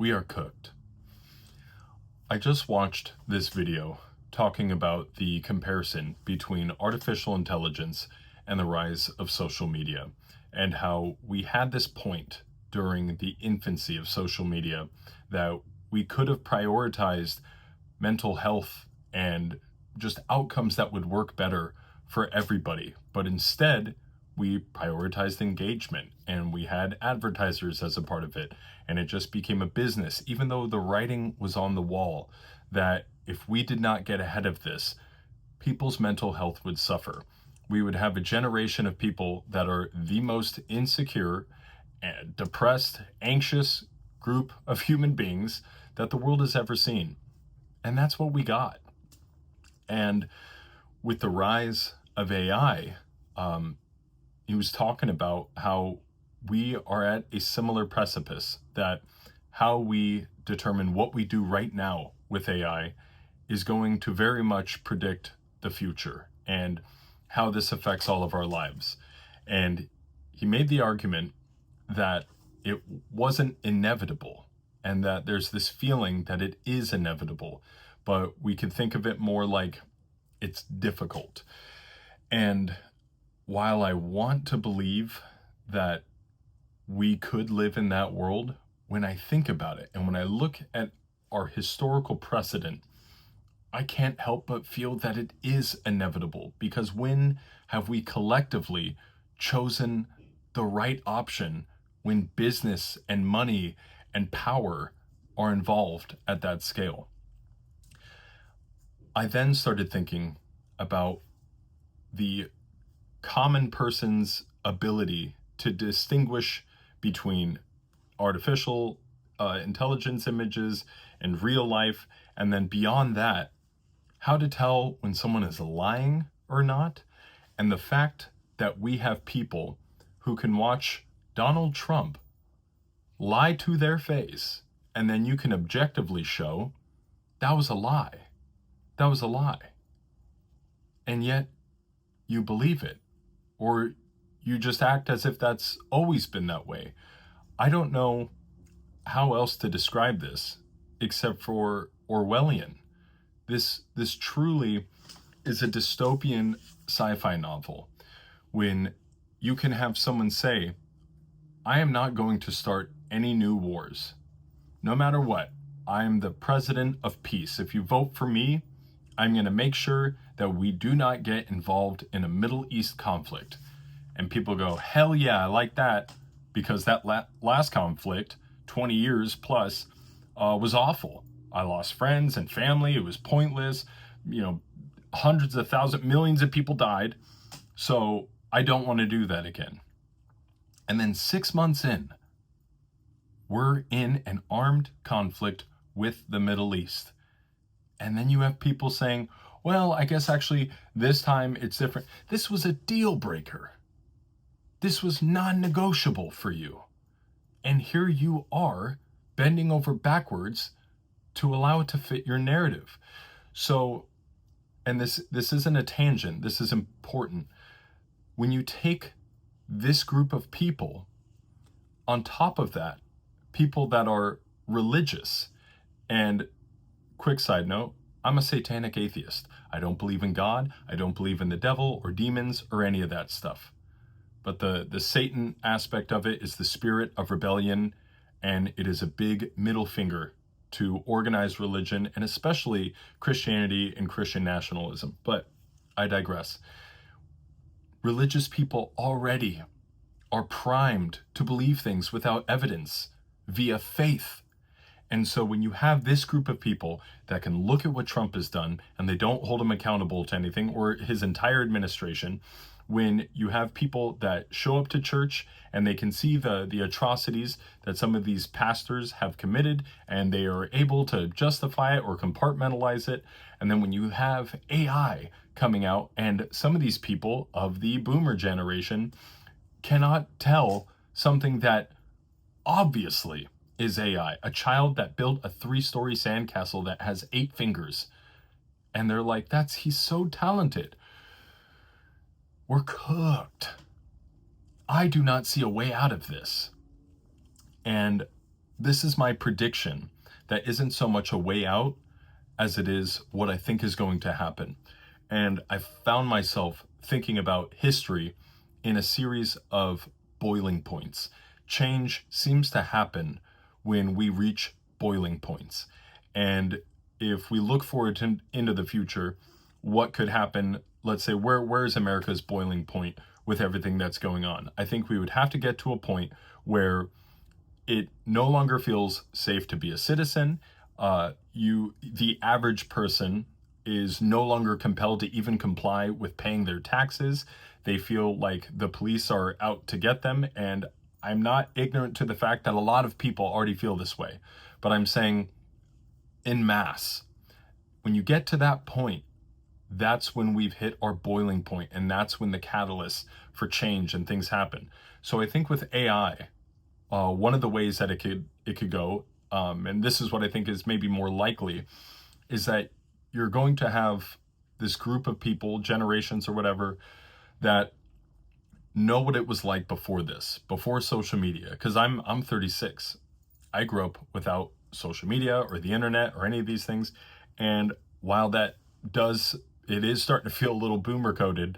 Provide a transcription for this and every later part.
we are cooked. I just watched this video talking about the comparison between artificial intelligence and the rise of social media, and how we had this point during the infancy of social media that we could have prioritized mental health and just outcomes that would work better for everybody. But instead, we prioritized engagement and we had advertisers as a part of it. And it just became a business, even though the writing was on the wall that if we did not get ahead of this, people's mental health would suffer. We would have a generation of people that are the most insecure, and depressed, anxious group of human beings that the world has ever seen. And that's what we got. And with the rise of AI, he was talking about how we are at a similar precipice, that how we determine what we do right now with AI is going to very much predict the future and how this affects all of our lives. And he made the argument that it wasn't inevitable and that there's this feeling that it is inevitable, but we could think of it more like it's difficult. And while I want to believe that we could live in that world, when I think about it and when I look at our historical precedent, I can't help but feel that it is inevitable, because when have we collectively chosen the right option when business and money and power are involved at that scale? I then started thinking about the common person's ability to distinguish between artificial intelligence images and real life, and then beyond that, how to tell when someone is lying or not. And the fact that we have people who can watch Donald Trump lie to their face, and then you can objectively show that was a lie. That was a lie. And yet you believe it, or you just act as if that's always been that way. I don't know how else to describe this except for Orwellian. This truly is a dystopian sci-fi novel when you can have someone say, I am not going to start any new wars. No matter what, I am the president of peace. If you vote for me, I'm going to make sure that we do not get involved in a Middle East conflict. And people go, hell yeah, I like that, because that last conflict, 20 years plus, was awful. I lost friends and family. It was pointless. Hundreds of thousands, millions of people died. So I don't want to do that again. And then 6 months in, we're in an armed conflict with the Middle East. And then you have people saying, well, I guess actually this time it's different. This was a deal breaker. This was non-negotiable for you. And here you are bending over backwards to allow it to fit your narrative. So, and this isn't a tangent, this is important. When you take this group of people, on top of that, people that are religious, and quick side note, I'm a satanic atheist. I don't believe in God, I don't believe in the devil or demons or any of that stuff. But the Satan aspect of it is the spirit of rebellion, and it is a big middle finger to organized religion, and especially Christianity and Christian nationalism. But I digress. Religious people already are primed to believe things without evidence via faith. And so when you have this group of people that can look at what Trump has done and they don't hold him accountable to anything, or his entire administration, when you have people that show up to church and they can see the atrocities that some of these pastors have committed, and they are able to justify it or compartmentalize it. And then when you have AI coming out, and some of these people of the boomer generation cannot tell something that obviously is AI, a child that built a 3-story sandcastle that has 8 fingers, and they're like, he's so talented. We're cooked. I do not see a way out of this. And this is my prediction that isn't so much a way out as it is what I think is going to happen. And I found myself thinking about history in a series of boiling points. Change seems to happen when we reach boiling points. And if we look forward into the future, what could happen? Let's say, where's America's boiling point with everything that's going on? I think we would have to get to a point where it no longer feels safe to be a citizen. The average person is no longer compelled to even comply with paying their taxes. They feel like the police are out to get them. And I'm not ignorant to the fact that a lot of people already feel this way. But I'm saying en masse, when you get to that point, that's when we've hit our boiling point, and that's when the catalyst for change and things happen. So I think with AI, one of the ways that it could go, and this is what I think is maybe more likely, is that you're going to have this group of people, generations or whatever, that know what it was like before this, before social media. Because I'm 36. I grew up without social media or the internet or any of these things, and while it is starting to feel a little boomer coded.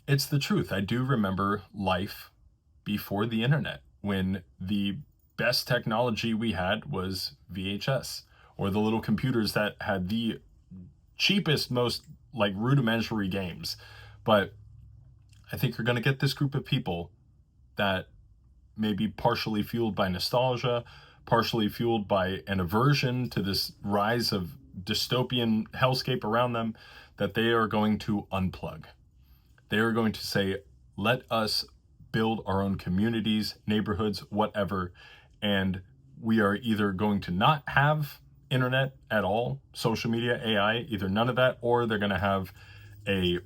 It's the truth. I do remember life before the internet, when the best technology we had was VHS, or the little computers that had the cheapest, most like rudimentary games. But I think you're going to get this group of people that may be partially fueled by nostalgia, partially fueled by an aversion to this rise of dystopian hellscape around them, that they are going to unplug. They are going to say, let us build our own communities, neighborhoods, whatever. And we are either going to not have internet at all, social media, AI, either none of that, or they're going to have a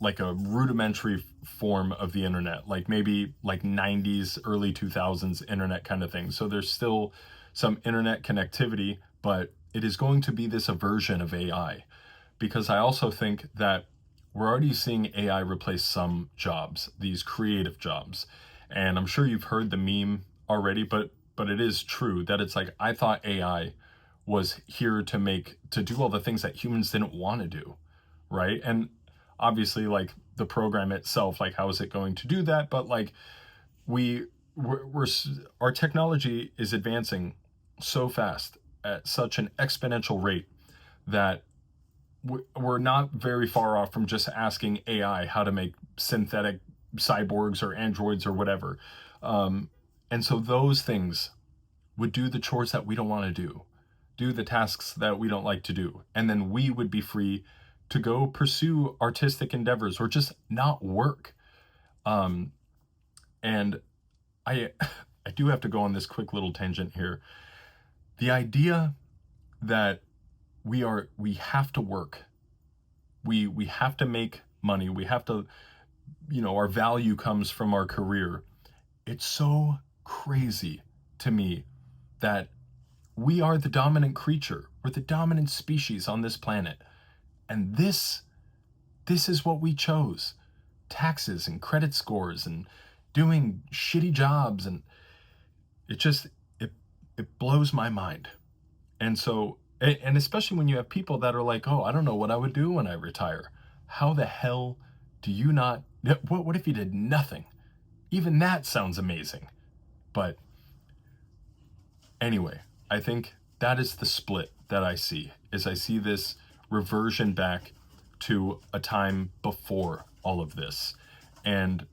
rudimentary form of the internet, like maybe like 90s, early 2000s internet kind of thing. So there's still some internet connectivity, but it is going to be this aversion of AI, because I also think that we're already seeing AI replace some jobs, these creative jobs. And I'm sure you've heard the meme already, but it is true that it's like, I thought AI was here to do all the things that humans didn't want to do, right? And obviously, like, the program itself, like, how is it going to do that? But like, we're our technology is advancing so fast at such an exponential rate that we're not very far off from just asking AI how to make synthetic cyborgs or androids or whatever. And so those things would do the chores that we don't want to do the tasks that we don't like to do. And then we would be free to go pursue artistic endeavors or just not work. Um, and I, I do have to go on this quick little tangent here. The idea that we have to work, we have to make money, we have to, our value comes from our career. It's so crazy to me that we are the dominant creature, we're the dominant species on this planet, and this is what we chose: taxes and credit scores and doing shitty jobs. And it just it blows my mind. And so, and especially when you have people that are like, oh, I don't know what I would do when I retire. How the hell do you not? What if you did nothing? Even that sounds amazing. But anyway, I think that is the split that I see. Is I see this reversion back to a time before all of this. And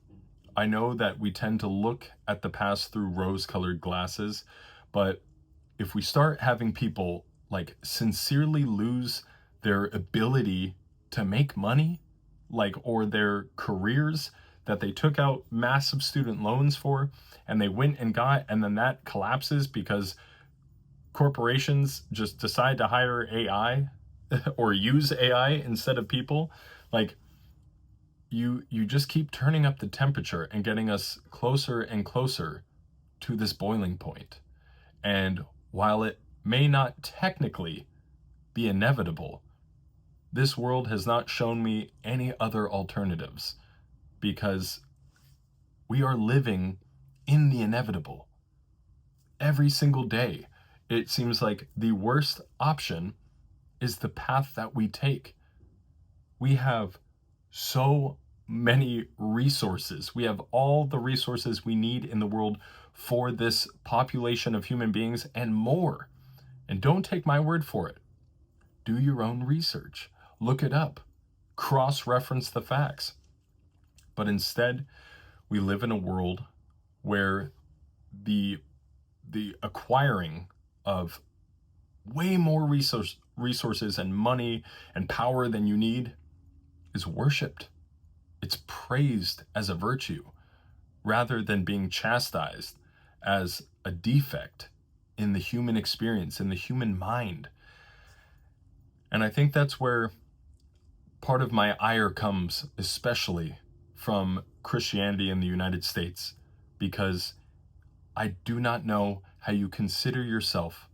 I know that we tend to look at the past through rose-colored glasses, but if we start having people like sincerely lose their ability to make money, like, or their careers that they took out massive student loans for, and they went and got, and then that collapses because corporations just decide to hire AI or use AI instead of people, like, you just keep turning up the temperature and getting us closer and closer to this boiling point. And while it may not technically be inevitable, this world has not shown me any other alternatives, because we are living in the inevitable. every single day, it seems like the worst option is the path that we take. We have so many resources. We have all the resources we need in the world for this population of human beings and more. And don't take my word for it. Do your own research. Look it up. Cross-reference the facts. But instead, we live in a world where the acquiring of way more resources and money and power than you need is worshipped. It's praised as a virtue rather than being chastised as a defect in the human experience, in the human mind. And I think that's where part of my ire comes, especially from Christianity in the United States, because I do not know how you consider yourself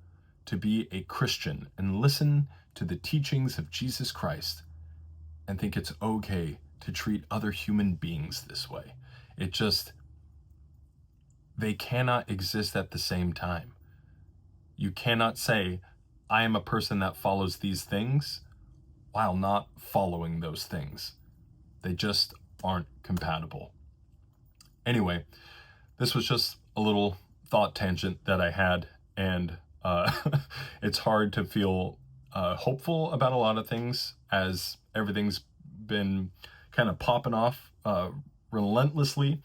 to be a Christian and listen to the teachings of Jesus Christ and think it's okay to treat other human beings this way. They cannot exist at the same time. You cannot say, I am a person that follows these things while not following those things. They just aren't compatible. Anyway, this was just a little thought tangent that I had, and it's hard to feel hopeful about a lot of things as everything's been kind of popping off relentlessly.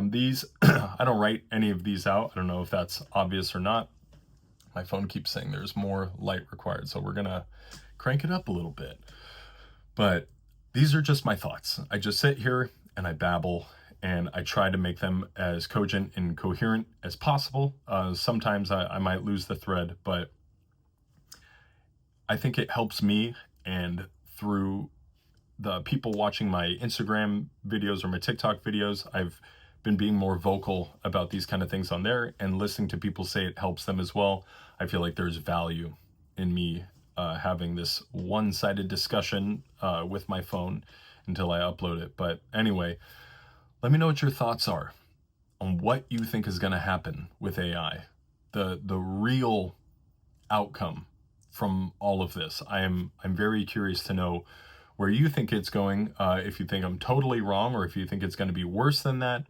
These, I don't write any of these out. I don't know if that's obvious or not. My phone keeps saying there's more light required, so we're gonna crank it up a little bit. But these are just my thoughts. I just sit here and I babble, and I try to make them as cogent and coherent as possible. Sometimes I might lose the thread, but I think it helps me, and through the people watching my Instagram videos or my TikTok videos, I've been being more vocal about these kind of things on there, and listening to people say it helps them as well. I feel like there's value in me having this one-sided discussion with my phone until I upload it. But anyway, let me know what your thoughts are on what you think is going to happen with AI, the real outcome from all of this. I'm very curious to know where you think it's going, if you think I'm totally wrong or if you think it's going to be worse than that.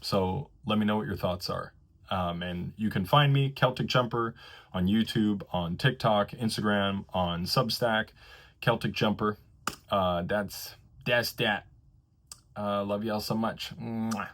So let me know what your thoughts are. And you can find me, Celtic Jumper, on YouTube, on TikTok, Instagram, on Substack, Celtic Jumper. That's that. Love y'all so much. Mwah.